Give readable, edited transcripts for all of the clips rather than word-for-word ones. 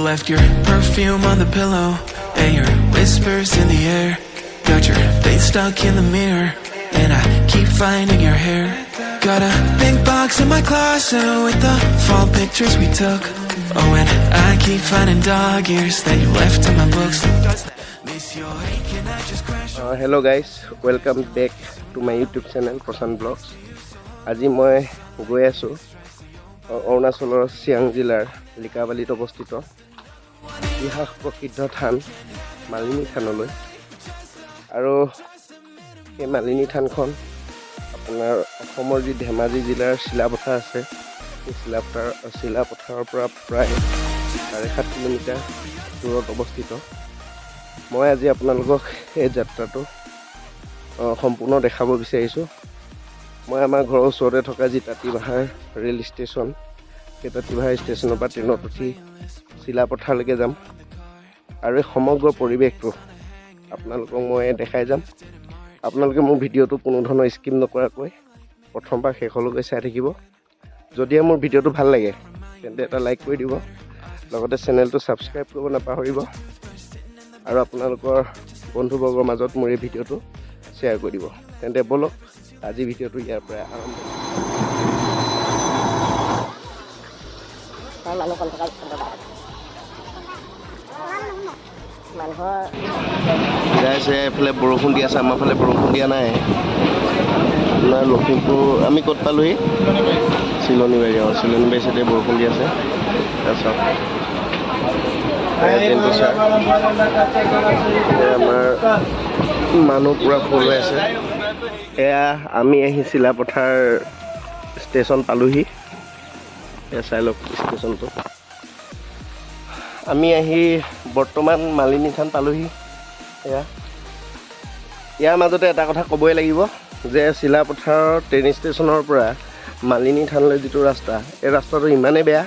left your perfume on the pillow and your whispers in the air. Got your face stuck in the mirror and I keep finding your hair. Got a big box in my closet with the fall pictures we took. Oh, and I keep finding dog ears that you left in my books. Miss your ache and I just crash. Hello guys, welcome back to my YouTube channel Prasan Vlogs. আজি মই গৈ আছো অৰুণাচলৰ সিয়াং জিলাৰ লিকাবালিত অৱস্থিত ইতিহাস প্ৰসিদ্ধ থান মালিনী থানলৈ আৰু এই মালিনী থানখন আপোনাৰ অসমৰ যি ধেমাজি জিলাৰ শিলাপথাৰ আছে এই শিলাপথাৰৰ পৰা প্ৰায় 7.5 কিলোমিটাৰ দূৰত অৱস্থিত। মই আজি আপোনালোকক এই যাত্ৰাটো সম্পূৰ্ণ দেখাব বিচাৰিছোঁ। মই আমাৰ ঘৰৰ ওচৰতে থকা যি তাঁতিবাহাৰ ৰেল ষ্টেচন সেই তাঁতিবাহাৰ ষ্টেচনৰ পৰা ট্ৰেইনত উঠি শিলাপথাৰলৈকে যাম আৰু এই সমগ্ৰ পৰিৱেশটো আপোনালোকক মই দেখাই যাম। আপোনালোকে মোৰ ভিডিঅ'টো কোনো ধৰণৰ স্কিপ নকৰাকৈ প্ৰথম পৰা শেষলৈকে চাই থাকিব। যদি মোৰ ভিডিঅ'টো ভাল লাগে তেন্তে এটা লাইক কৰি দিব, লগতে চেনেলটো ছাবস্ক্ৰাইব কৰিব নাপাহৰিব আৰু আপোনালোকৰ বন্ধুবৰ্গৰ মাজত মোৰ এই ভিডিঅ'টো শ্বেয়াৰ কৰি দিব। তেন্তে বলক আজি ভিডিঅ'টো ইয়াৰ পৰা আৰম্ভ গাইছে। এইফালে বৰষুণ দি আছে, আমাৰ ফালে বৰষুণ দিয়া নাই। আপোনাৰ লখিমপুৰ আমি ক'ত পালোহি? চিলনীবাৰী। চিলনীবাৰী চাইডে বৰষুণ দি আছে। তাৰপিছত আমাৰ মানুহ পূৰা ফুল হৈ আছে। এয়া আমি আহি শিলাপথাৰ ষ্টেচন পালোহি। এয়া চাই লওক ষ্টেচনটো। আমি আহি বৰ্তমান মালিনী থান পালোহি। ইয়াৰ মাজতে এটা কথা ক'বই লাগিব যে শিলাপথাৰৰ ট্ৰেইন ষ্টেচনৰ পৰা মালিনী থানলৈ যিটো ৰাস্তা, এই ৰাস্তাটো ইমানেই বেয়া,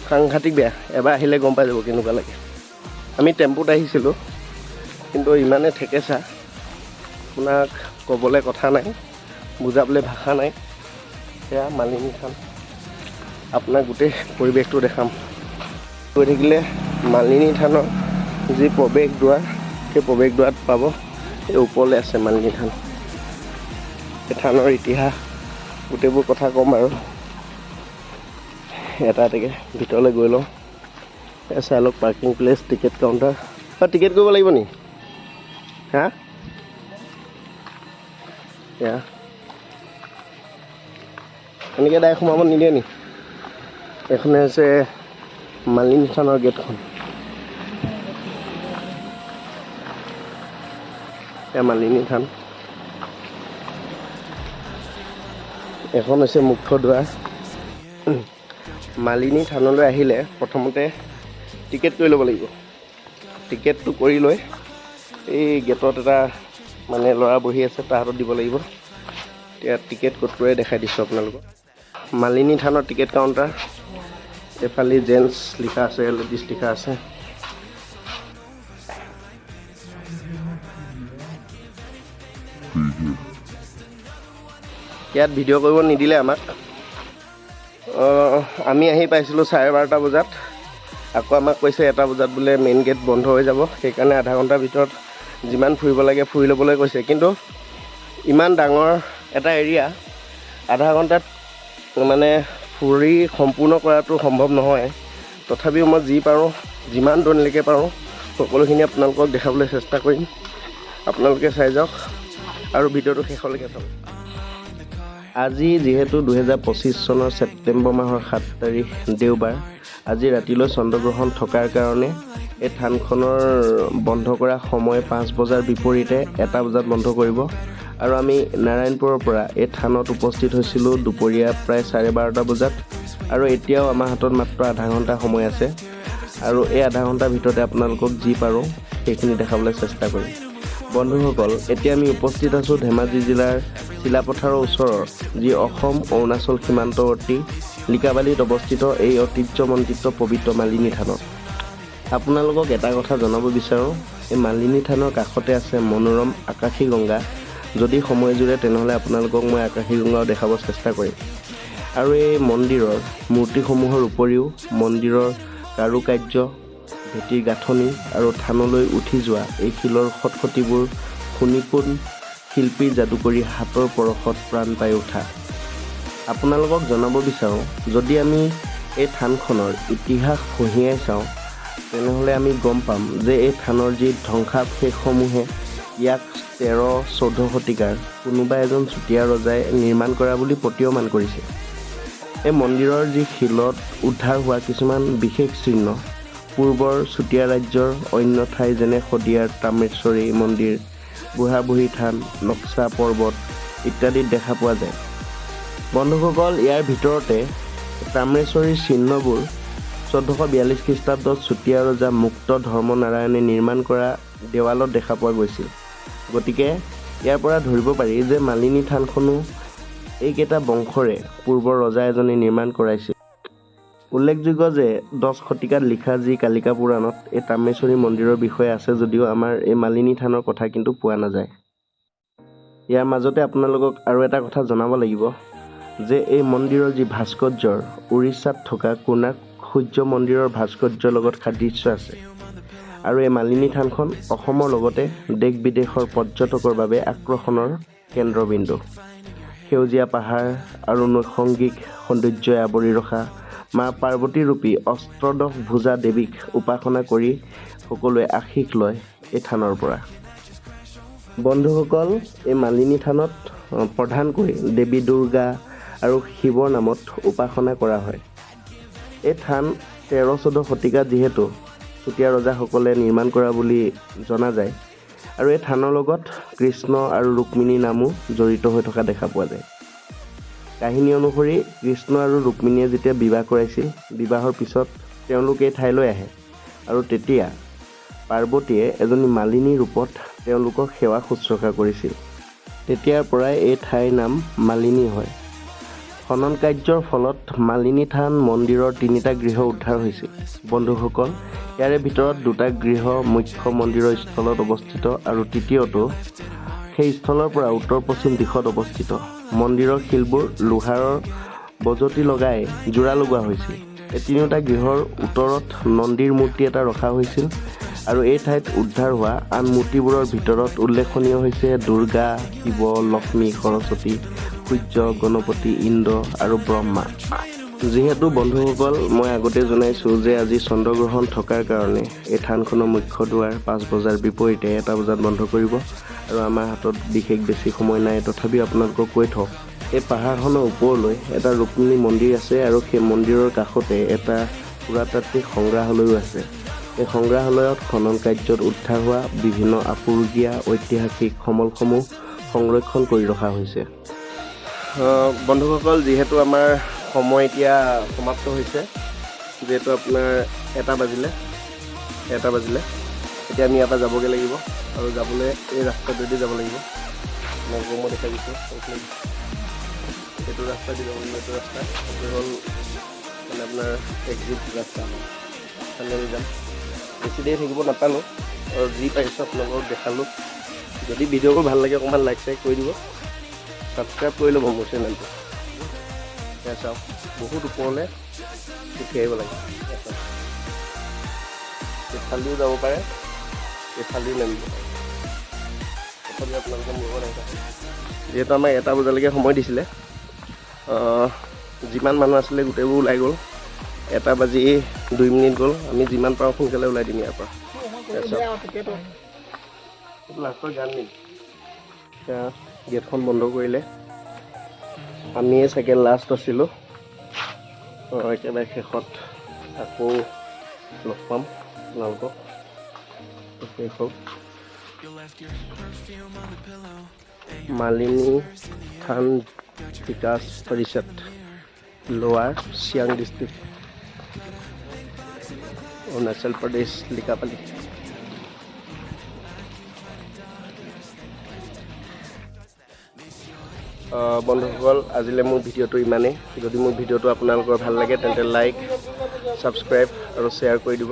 সাংঘাতিক বেয়া। এবাৰ আহিলে গম পাই যাব কেনেকুৱা লাগে। আমি টেম্পুত আহিছিলোঁ কিন্তু ইমানে ঠেকেচা, আপোনাক ক'বলৈ কথা নাই, বুজাবলৈ ভাষা নাই। সেয়া মালিনী থান, আপোনাক গোটেই পৰিৱেশটো দেখাম। গৈ থাকিলে মালিনী থানৰ যি প্ৰৱেশ দুৱাৰ, সেই প্ৰৱেশ দুৱাৰত পাব। এই ওপৰলৈ আছে মালিনী থান। এই থানৰ ইতিহাস গোটেইবোৰ কথা ক'ম আৰু এটা এটাকৈ ভিতৰলৈ গৈ লওঁ। চাই লওক parking place, ticket counter. Ticket কৰিব লাগিব নি? হা এয়া এনেকৈ ডাইৰেক্ট সোমাব নিদিয়ে নি? এইখনে হৈছে মালিনী থানৰ গেটখন। এয়া মালিনী থান। এখন হৈছে মুখ্য দুৱাৰ। মালিনী থানলৈ আহিলে প্ৰথমতে টিকেট কৰি ল'ব লাগিব। টিকেটটো কৰি লৈ এই গেটত এটা মানে ল'ৰা বহি আছে, তাৰ হাতত দিব লাগিব। এতিয়া টিকেট ক'ত কৰি দেখাই দিছোঁ আপোনালোকক। মালিনী থানৰ টিকেট কাউণ্টাৰ। এইফালে জেণ্টছ লিখা আছে, লেডিজ লিখা আছে। ইয়াত ভিডিঅ' কৰিব নিদিলে আমাক। আমি আহি পাইছিলোঁ 12:30 বজাত। আকৌ আমাক কৈছে 1 বজাত বোলে মেইন গেট বন্ধ হৈ যাব, সেইকাৰণে আধা ঘণ্টাৰ ভিতৰত যিমান ফুৰিব লাগে ফুৰি ল'বলৈ কৈছে। কিন্তু ইমান ডাঙৰ এটা এৰিয়া, আধা ঘণ্টাত মানে ফুৰি সম্পূৰ্ণ কৰাটো সম্ভৱ নহয়। তথাপিও মই যি পাৰোঁ, যিমান দূৰলৈকে পাৰোঁ সকলোখিনি আপোনালোকক দেখাবলৈ চেষ্টা কৰিম। আপোনালোকে চাই যাওক আৰু ভিডিঅ'টো শেষলৈকে চাওক। আজি যিহেতু 2025 চনৰ ছেপ্টেম্বৰ মাহৰ 7 তাৰিখ দেওবাৰ, আজি ৰাতিলৈ চন্দ্ৰগ্ৰহণ থকাৰ কাৰণে এই থানখনৰ বন্ধ কৰা সময় 5 বজাৰ বিপৰীতে 1 বজাত বন্ধ কৰিব। আৰু আমি নাৰায়ণপুৰৰ পৰা এই থানত উপস্থিত হৈছিলোঁ দুপৰীয়া প্ৰায় 12:30 বজাত। আৰু এতিয়াও আমাৰ হাতত মাত্ৰ আধা ঘণ্টা সময় আছে আৰু এই আধা ঘণ্টাৰ ভিতৰতে আপোনালোকক যি পাৰোঁ সেইখিনি দেখাবলৈ চেষ্টা কৰিম। বন্ধুসকল, এতিয়া আমি উপস্থিত আছোঁ ধেমাজি জিলাৰ শিলাপথাৰৰ ওচৰৰ যি অসম অৰুণাচল সীমান্তৱৰ্তী লিকাবালিত অৱস্থিত এই ঐতিহ্যমণ্ডিত পবিত্ৰ মালিনী থানত। আপোনালোকক এটা কথা জনাব বিচাৰোঁ, এই মালিনী থানৰ কাষতে আছে মনোৰম আকাশী গংগা। যদি সময় জুৰে তেনেহ'লে আপোনালোকক মই আকাশী গংগাও দেখাব চেষ্টা কৰিম। আৰু এই মন্দিৰৰ মূৰ্তিসমূহৰ উপৰিও মন্দিৰৰ কাৰুকাৰ্য, ভেটিৰ গাঁথনি আৰু থানলৈ উঠি যোৱা এই শিলৰ খটখটিবোৰ শুনিপোন শিল্পীৰ যাদুকৰী হাতৰ পৰশত প্ৰাণ পাই উঠা। আপোনালোকক জনাব বিচাৰোঁ, যদি আমি এই থানখনৰ ইতিহাস ফঁহিয়াই চাওঁ তেনেহ'লে আমি গম পাম যে এই থানৰ যি ধ্বংসাৱশেষসমূহে ইয়াক 13-14 শতিকাৰ কোনোবা এজন চুতীয়া ৰজাই নিৰ্মাণ কৰা বুলি প্ৰতীয়মান কৰিছে। এই মন্দিৰৰ যি শিলত উদ্ধাৰ হোৱা কিছুমান বিশেষ চিহ্ন পূৰ্বৰ চুতীয়া ৰাজ্যৰ অন্য ঠাই যেনে শদিয়াৰ তাম্ৰেশ্বৰী মন্দিৰ, বুঢ়াবুঢ়ী থান, নক্সা পৰ্বত ইত্যাদিত দেখা পোৱা যায়। বন্ধুসকল, ইয়াৰ ভিতৰতে তাম্ৰেশ্বৰীৰ চিহ্নবোৰ 1442 খ্ৰীষ্টাব্দত চুতীয়া ৰজা মুক্ত ধৰ্মনাৰায়ণে নিৰ্মাণ কৰা দেৱালত দেখা পোৱা গৈছিল। গতিকে ইয়াৰ পৰা ধৰিব পাৰি যে মালিনী থানখনো এইকেইটা বংশৰে পূৰ্বৰ ৰজা এজনে নিৰ্মাণ কৰাইছিল। উল্লেখযোগ্য যে 10 শতিকাত লিখা যি কালিকা পুৰাণত এই তাম্ৰেশ্বৰী মন্দিৰৰ বিষয়ে আছে যদিও আমাৰ এই মালিনী থানৰ কথা কিন্তু পোৱা নাযায়। ইয়াৰ মাজতে আপোনালোকক আৰু এটা কথা জনাব লাগিব যে এই মন্দিৰৰ যি ভাস্কৰ্যৰ উৰিষ্যাত থকা কোণাৰ্ক সূৰ্য মন্দিৰৰ ভাস্কৰ্যৰ লগত সাদৃশ্য আছে। আৰু এই মালিনী থানখন অসমৰ লগতে দেশ বিদেশৰ পৰ্যটকৰ বাবে আকৰ্ষণৰ কেন্দ্ৰবিন্দু। সেউজীয়া পাহাৰ আৰু নৈসৰ্গিক সৌন্দৰ্যই আৱৰি ৰখা মা পাৰ্বতীৰূপী অষ্টদশ ভুজা দেৱীক উপাসনা কৰি সকলোৱে আশীষ লয় এই থানৰ পৰা। বন্ধুসকল, এই মালিনী থানত প্ৰধানকৈ দেৱী দুৰ্গা আৰু শিৱৰ নামত উপাসনা কৰা হয়। এই থান 13-14 শতিকাত যিহেতু চুতীয়া ৰজাসকলে নিৰ্মাণ কৰা বুলি জনা যায় আৰু এই থানৰ লগত কৃষ্ণ আৰু ৰুক্মিণীৰ নামো জড়িত হৈ থকা দেখা পোৱা যায়। কাহিনী অনুসৰি কৃষ্ণ আৰু ৰুক্মিণীয়ে যেতিয়া বিবাহ কৰাইছিল, বিবাহৰ পিছত তেওঁলোক এই ঠাইলৈ আহে আৰু তেতিয়া পাৰ্বতীয়ে এজনী মালিনী ৰূপত তেওঁলোকক সেৱা শুশ্ৰূষা কৰিছিল। তেতিয়াৰ পৰাই এই ঠাইৰ নাম মালিনী হয়। খনন কাৰ্যৰ ফলত মালিনী থান মন্দিৰৰ 3টা গৃহ উদ্ধাৰ হৈছিল। বন্ধুসকল, ইয়াৰে ভিতৰত 2টা গৃহ মুখ্য মন্দিৰৰ স্থলত অৱস্থিত আৰু তৃতীয়টো সেই স্থলৰ পৰা উত্তৰ-পশ্চিম দিশত অৱস্থিত। মন্দিৰৰ শিলবোৰ লোহাৰৰ বজতি লগাই জোৰা লগোৱা হৈছিল। এই 3টা গৃহৰ উত্তৰত নন্দীৰ মূৰ্তি এটা ৰখা হৈছিল আৰু এই ঠাইত উদ্ধাৰ হোৱা আন মূৰ্তিবোৰৰ ভিতৰত উল্লেখনীয় হৈছে দুৰ্গা, শিৱ, লক্ষ্মী, সৰস্বতী, সূৰ্য, গণপতি, ইন্দ্ৰ আৰু ব্ৰহ্মা। যিহেতু বন্ধুসকল মই আগতে জনাইছোঁ যে আজি চন্দ্ৰগ্ৰহণ থকাৰ কাৰণে এই থানখনৰ মুখ্য দুৱাৰ 5 বজাৰ বিপৰীতে 1 বজাত বন্ধ কৰিব আৰু আমাৰ হাতত বিশেষ বেছি সময় নাই, তথাপিও আপোনালোকক কৈ থওঁ এই পাহাৰখনৰ ওপৰলৈ এটা ৰুক্মিণী মন্দিৰ আছে আৰু সেই মন্দিৰৰ কাষতে এটা পুৰাতাত্ত্বিক সংগ্ৰহালয়ো আছে। এই সংগ্ৰহালয়ত খনন কাৰ্যত উদ্ধাৰ হোৱা বিভিন্ন আপুৰুগীয়া ঐতিহাসিক সমলসমূহ সংৰক্ষণ কৰি ৰখা হৈছে। বন্ধুসকল, যিহেতু আমাৰ সময় এতিয়া সমাপ্ত হৈছে, যিহেতু আপোনাৰ 1 বাজিলে এতিয়া আমি ইয়াৰ পৰা যাবগৈ লাগিব আৰু যাবলৈ এই ৰাস্তাটোৱেদি যাব লাগিব। আপোনালোকক মই দেখাই দিছোঁ, এইটো ৰাস্তা দি যাব লাগিব। এইটো ৰাস্তা হ'ল মানে আপোনাৰ এক্সিট ৰাস্তা, তালৈ আমি যাম। বেছি দেৰি থাকিব নাপালোঁ আৰু যি পাৰিছোঁ আপোনালোকক দেখালোঁ। যদি ভিডিঅ'বোৰ ভাল লাগে অকণমান লাইক কৰি দিব, ছাবস্ক্ৰাইব কৰি ল'ব মোৰ চেনেলটো। এয়া চাওক, বহুত ওপৰলৈ উঠি আহিব লাগে। এইফালেও যাব পাৰে, এইফালেও নামিব পাৰে। তথাপি আপোনালোকে মোৰ লগত আহিব। যিহেতু আমাক 1 বজালৈকে সময় দিছিলে, যিমান মানুহ আছিলে গোটেইবোৰ ওলাই গ'ল। 1 বাজি 2 মিনিট গ'ল। আমি যিমান পাৰোঁ সোনকালে ওলাই দিম ইয়াৰ পৰা। লাষ্টৰ গান দিম। এতিয়া গেটখন বন্ধ কৰিলে, আমিয়ে চাগে লাষ্ট আছিলোঁ। একেবাৰে শেষত আকৌ লগ পাম আপোনালোকক। শেষ হওক মালিনী থান বিকাশ পৰিষদ, লোৱাৰ চিয়াং ডিষ্ট্ৰিক্ট, অৰুণাচল প্ৰদেশ, লিকাপালি। বন্ধুসকল, আজিলৈ মোৰ ভিডিঅ'টো ইমানেই। যদি মোৰ ভিডিঅ'টো আপোনালোকৰ ভাল লাগে তেন্তে লাইক, ছাবস্ক্ৰাইব আৰু শ্বেয়াৰ কৰি দিব।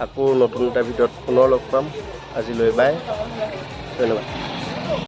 আকৌ নতুন এটা ভিডিঅ'ত পুনৰ লগ পাম। আজিলৈ বাই, ধন্যবাদ।